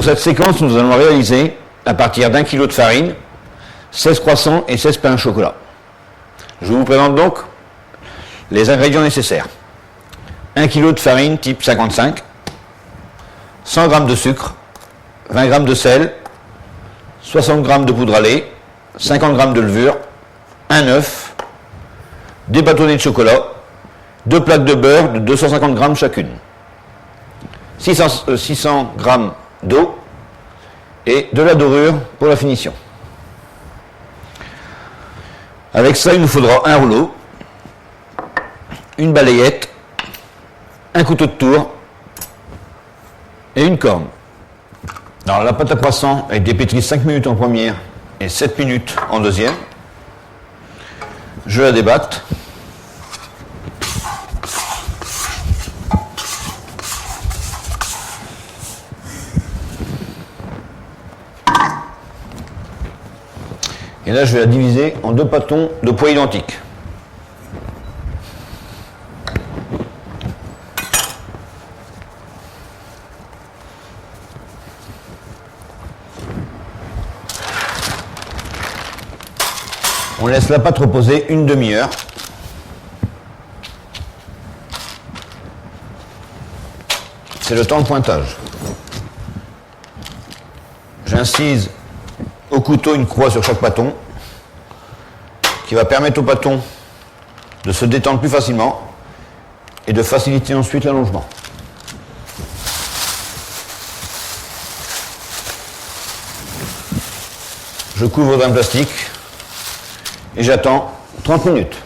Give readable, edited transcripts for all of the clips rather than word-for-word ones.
Pour cette séquence, nous allons réaliser, à partir d'1 kg de farine, 16 croissants et 16 pains au chocolat. Je vous présente donc les ingrédients nécessaires. 1 kg de farine type 55, 100 g de sucre, 20 g de sel, 60 g de poudre à lait, 50 g de levure, un œuf, des bâtonnets de chocolat, 2 plaques de beurre de 250 g chacune, 600 g d'eau et de la dorure pour la finition. Avec ça, il nous faudra un rouleau, une balayette, un couteau de tour et une corne. Alors la pâte à croissant a été pétrie 5 minutes en première et 7 minutes en deuxième. Je la débatte. Et là, je vais la diviser en 2 pâtons de poids identiques. On laisse la pâte reposer une demi-heure. C'est le temps de pointage. J'incise au couteau une croix sur chaque pâton qui va permettre au pâton de se détendre plus facilement et de faciliter ensuite l'allongement. Je couvre d'un plastique et j'attends 30 minutes.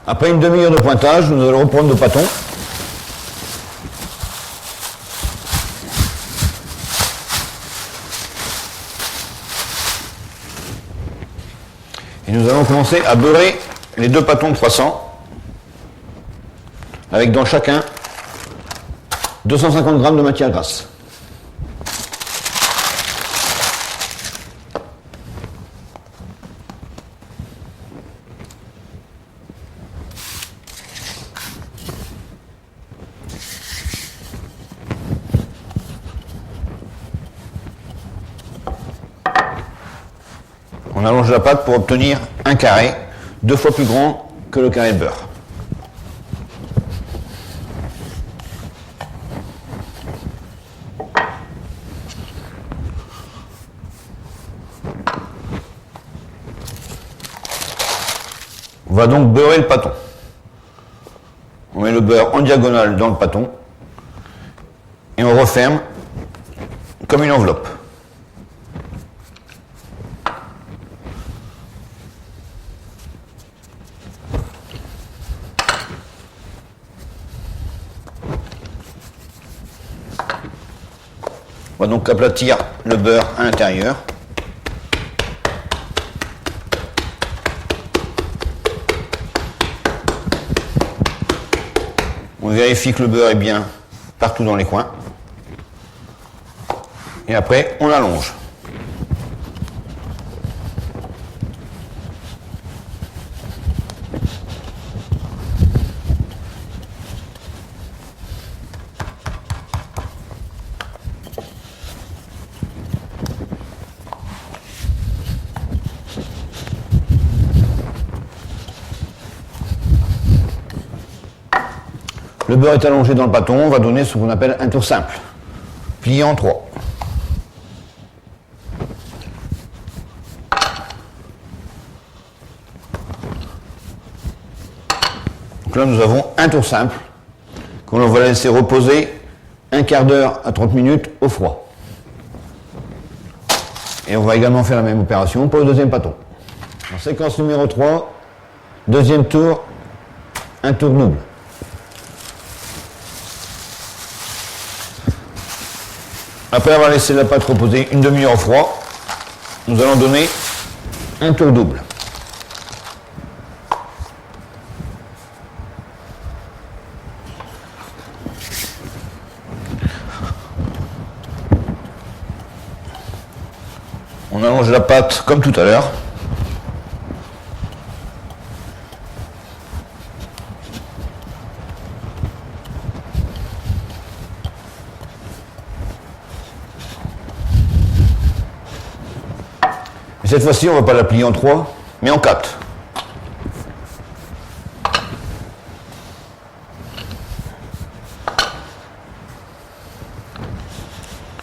Après une demi-heure de pointage, nous allons reprendre nos pâtons. Et nous allons commencer à beurrer les 2 pâtons de croissant avec dans chacun 250 g de matière grasse. On allonge la pâte pour obtenir un carré 2 fois plus grand que le carré de beurre. On va donc beurrer le pâton. On met le beurre en diagonale dans le pâton et on referme comme une enveloppe. On va donc aplatir le beurre à l'intérieur. On vérifie que le beurre est bien partout dans les coins. Et après, on allonge. Le beurre est allongé dans le pâton, on va donner ce qu'on appelle un tour simple, plié en 3. Donc là nous avons un tour simple qu'on va laisser reposer un quart d'heure à 30 minutes au froid. Et on va également faire la même opération pour le deuxième pâton. En séquence numéro 3, deuxième tour, un tour double. Après avoir laissé la pâte reposer une demi-heure au froid, nous allons donner un tour double. On allonge la pâte comme tout à l'heure. cette fois-ci, on ne va pas la plier en 3, mais en 4.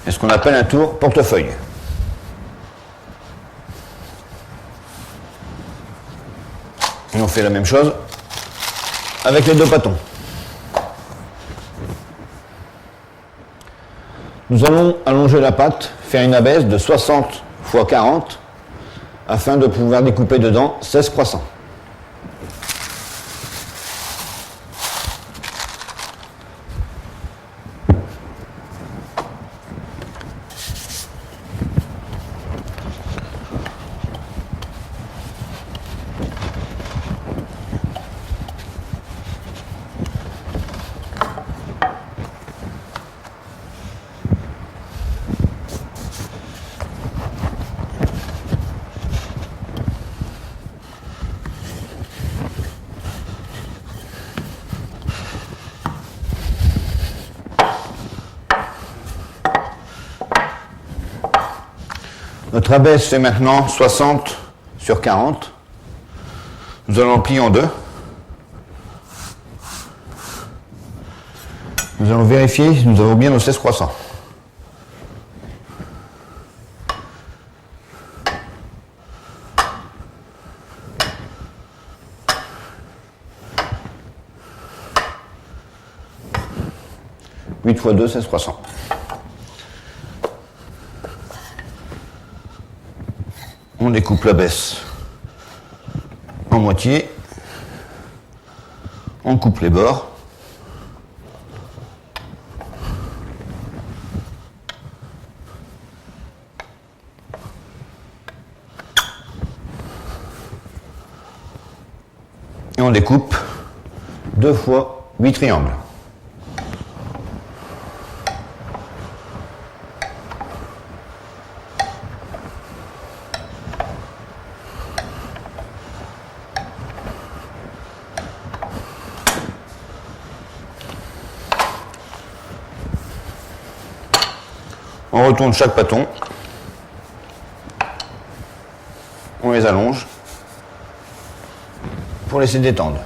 C'est ce qu'on appelle un tour portefeuille. Et on fait la même chose avec les deux pâtons. Nous allons allonger la pâte, faire une abaisse de 60 x 40 afin de pouvoir découper dedans 16 croissants. Notre abaisse fait maintenant 60 sur 40. Nous allons le plier en deux. Nous allons vérifier si nous avons bien nos 16 croissants. « 8 x 2, 16 croissants. On découpe la baisse en moitié, on coupe les bords, et on découpe 2 fois 8 triangles. On retourne chaque pâton, on les allonge pour laisser détendre.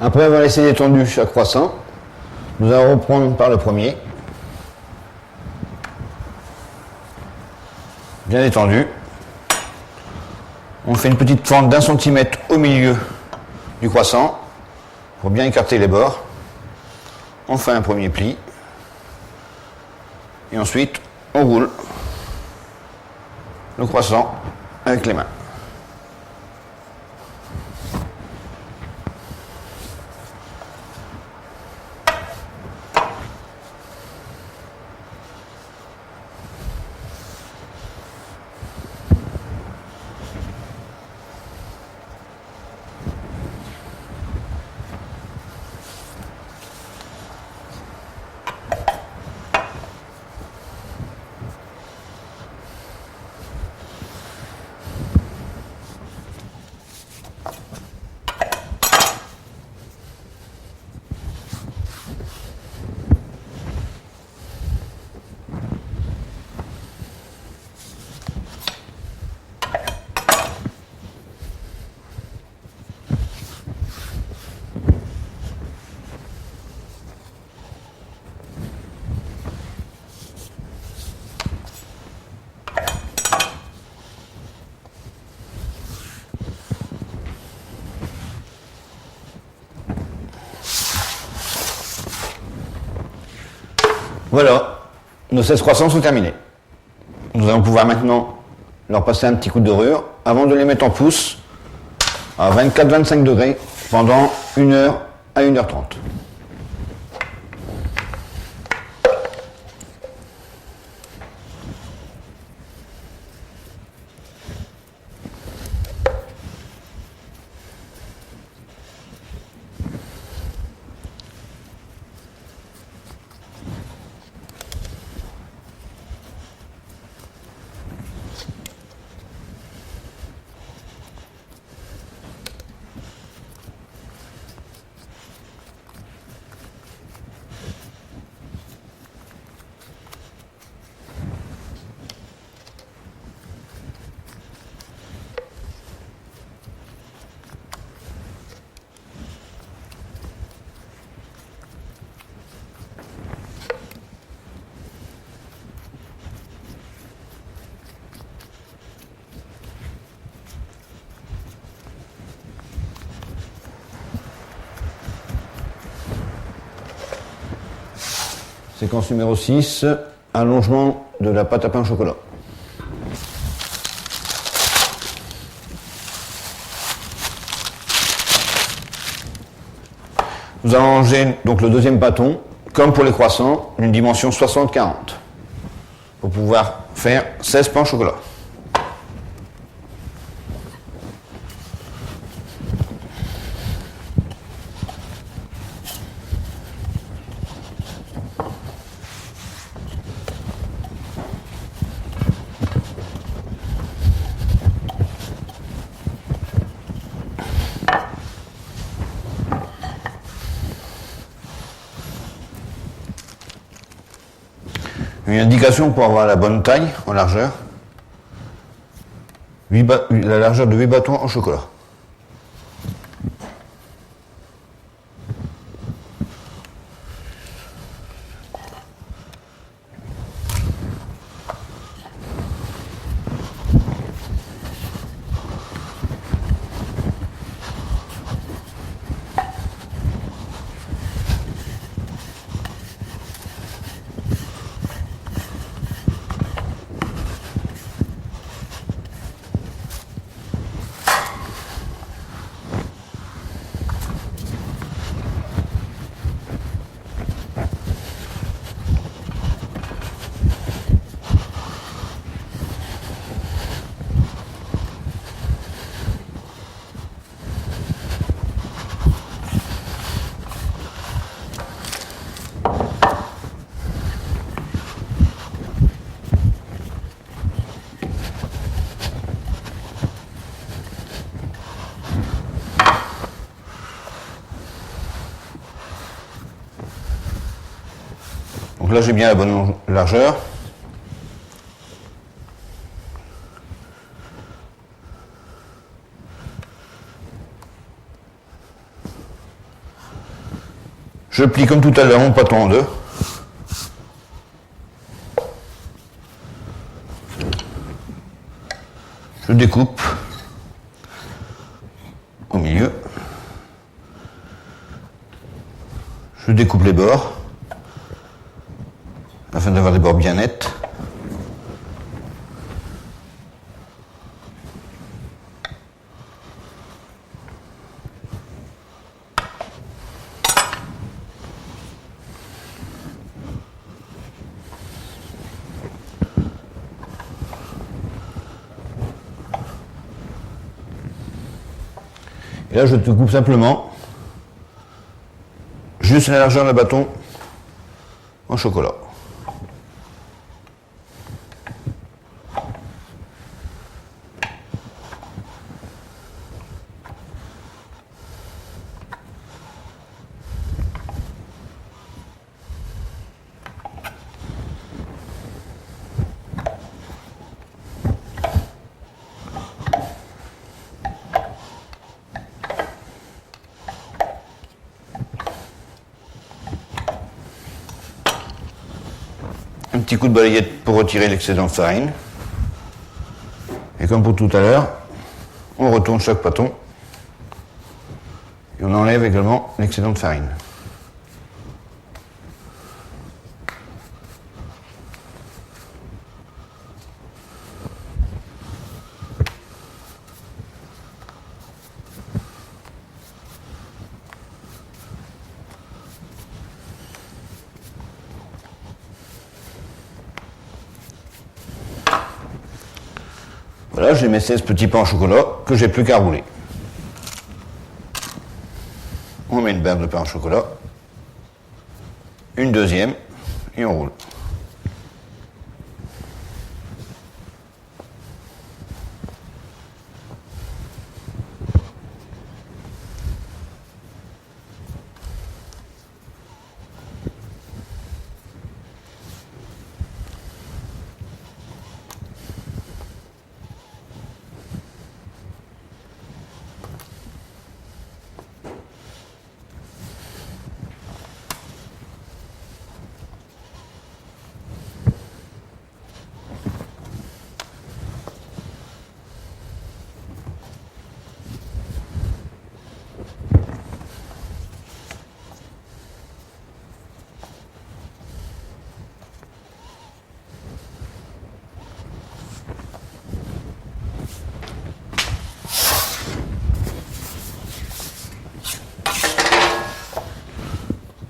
Après avoir laissé détendu chaque croissant, nous allons reprendre par le premier. Bien détendu. On fait une petite fente d'1 centimètre au milieu du croissant pour bien écarter les bords. On fait un premier pli. Et ensuite, on roule le croissant avec les mains. Voilà, nos 16 croissants sont terminés. Nous allons pouvoir maintenant leur passer un petit coup de dorure avant de les mettre en pousse à 24-25 degrés pendant 1 heure à 1h30. Séquence numéro 6, allongement de la pâte à pain au chocolat. Nous allons allonger donc le deuxième bâton, comme pour les croissants, d'une dimension 60-40, pour pouvoir faire 16 pains au chocolat. Une indication pour avoir la bonne taille en largeur. La largeur de 8 bâtons en chocolat. Donc là j'ai bien la bonne largeur. Je plie comme tout à l'heure mon bâton en deux. Je découpe au milieu. Je découpe les bords afin d'avoir des bords bien nets. Et là, je te coupe simplement juste la largeur de bâton en chocolat. Un petit coup de balayette pour retirer l'excédent de farine. Et comme pour tout à l'heure, on retourne chaque bâton et on enlève également l'excédent de farine. Voilà, j'ai mes 16 petits pains au chocolat que j'ai plus qu'à rouler. On met une barre de pain au chocolat, une deuxième, et on roule.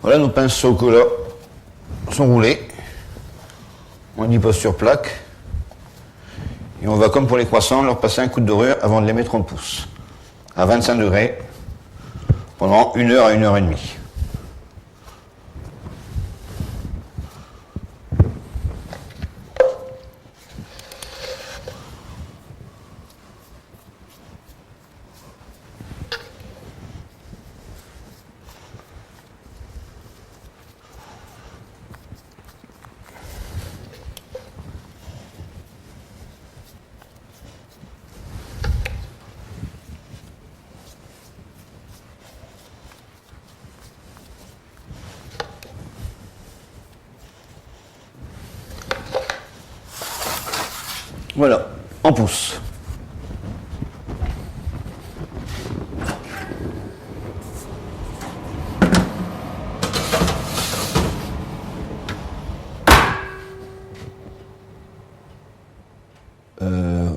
Voilà, nos pains au chocolat sont roulés. On y pose sur plaque. Et on va, comme pour les croissants, leur passer un coup de dorure avant de les mettre en pouce. À 25 degrés, pendant 1 heure à 1 heure et demie. Voilà, en pouce.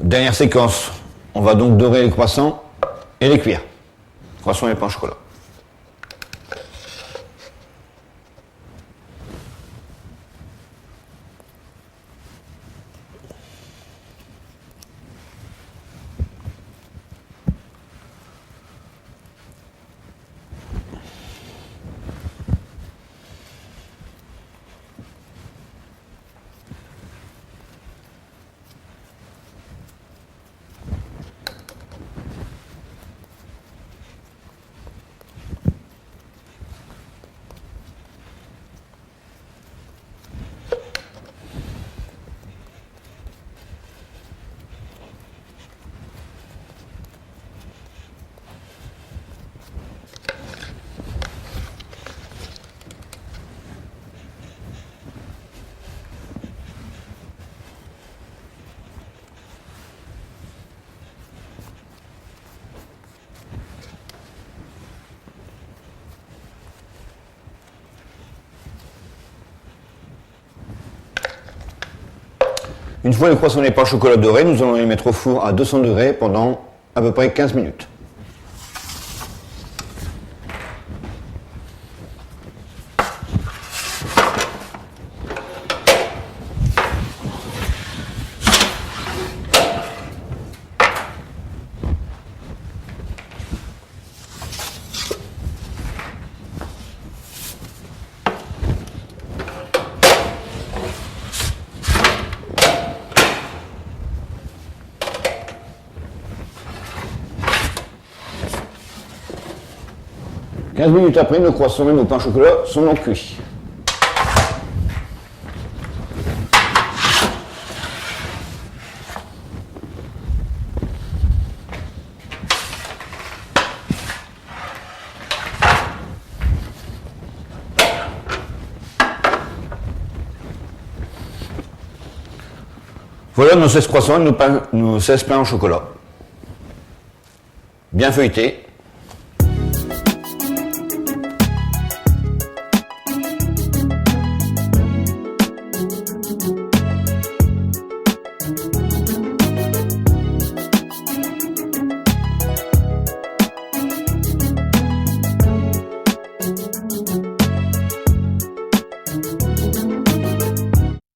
Dernière séquence, on va donc dorer les croissants et les cuire. Croissants et pain au chocolat. Une fois les croissants et les pains au chocolat dorés, nous allons les mettre au four à 200 degrés pendant à peu près 15 minutes. « 15 minutes après, nos croissants et nos pains au chocolat sont donc cuits. Voilà nos 16 croissants et nos 16 pains au chocolat. Bien feuilletés.